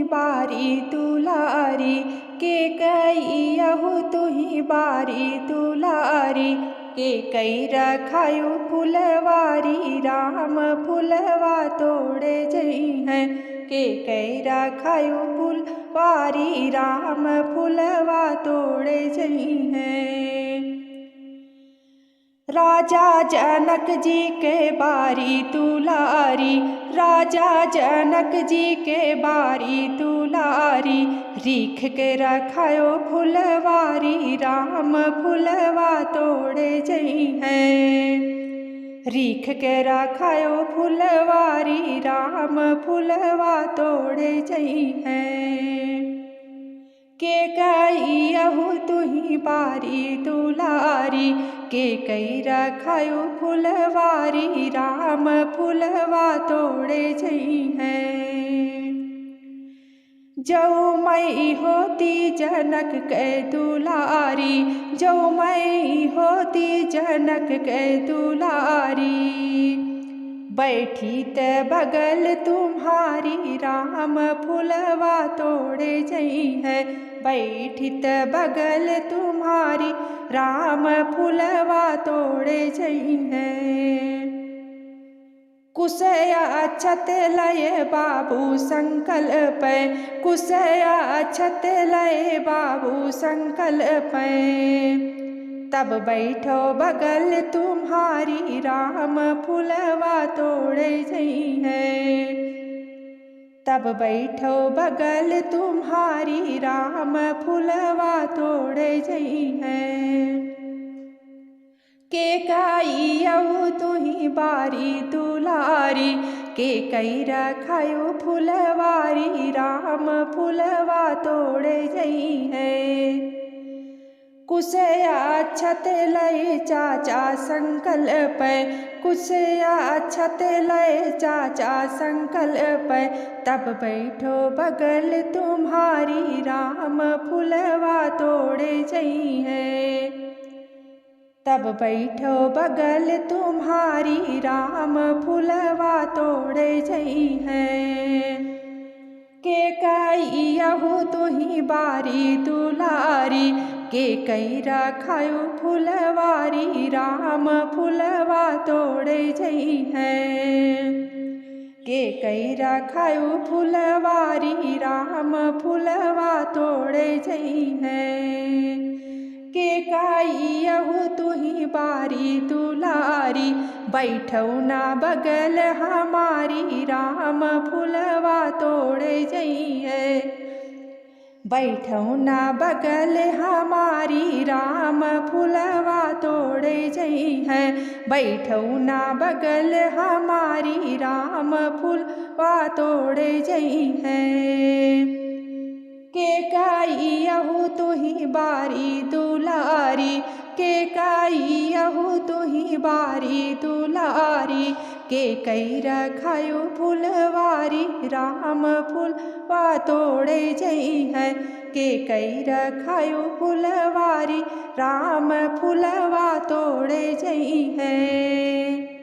बारी दुलारी, के कैयहु तुही बारी दुलारी। के कई रखायु फुलवारी, राम फुलवा तोड़े जई हैं। के कई रखायु फुलवारी, राम फुलवा तोड़े जई हैं। राजा जनक जी के बारी दुलारी, राजा जनक जी के बारी दुलारी। रीख के रखायो फुलवारी, राम फुलवा तोड़े जई हैं। रीख के रखायो फुलवारी, राम फुलवा तोड़े जई हैं। के कैयहु तुही बारी दुलारी, के कई रखायु फुलवारी, राम फुलवा तोड़े जई हैं। जऊ मई होती जनक के दुलारी, जऊ मई होती जनक के दुलारी। बैठी ते बगल तुम्हारी, राम फुलवा तोड़े जई है। बैठी ते बगल तुम्हारी, राम फुलवा तोड़े जई है। कुसया अक्षत लय बाबू संकल्प, कुसया अक्षत लय बाबू संकल्प। तब बैठो बगल तुम्हारी, राम फुलवा तोड़े जई है। तब बैठो बगल तुम्हारी, राम फुलवा तोड़े जई है। के कैयहु तुही बारी दुलारी, के कई रखायु फुलवारी, राम फुलवा तोड़े जई है। कुसया अक्षत लय चाचा संकल्प, कुसया अक्षत लय चाचा संकल्प। तब बैठो बगल तुम्हारी, राम फुलवा तोड़े जई है। तब बैठो बगल तुम्हारी, राम फुलवा तोड़े जई है। के कैयहु तुही बारी दुलारी, के कई रखायु फुलवारी, राम फुलवा तोड़े जई हैं। के कई रखायु फुलवारी, राम फुलवा तोड़े जई हैं। के कैयहु तुही बारी दुलारी, बैठौ ना बगल हमारी, राम फुलवा तोड़े जई है। बैठौ ना बगल हमारी, राम फुलवा तोड़े जई है। बैठौ ना बगल हमारी, राम फुलवा तोड़े जई है। के कैयहु तुही बारी दुलारी, के कैयहु तुही बारी दुलारी। के कई रखायु फुलवारी, राम फुलवा तोड़े जई है। के कई रखायु फुलवारी, राम फुलवा तोड़े जई है।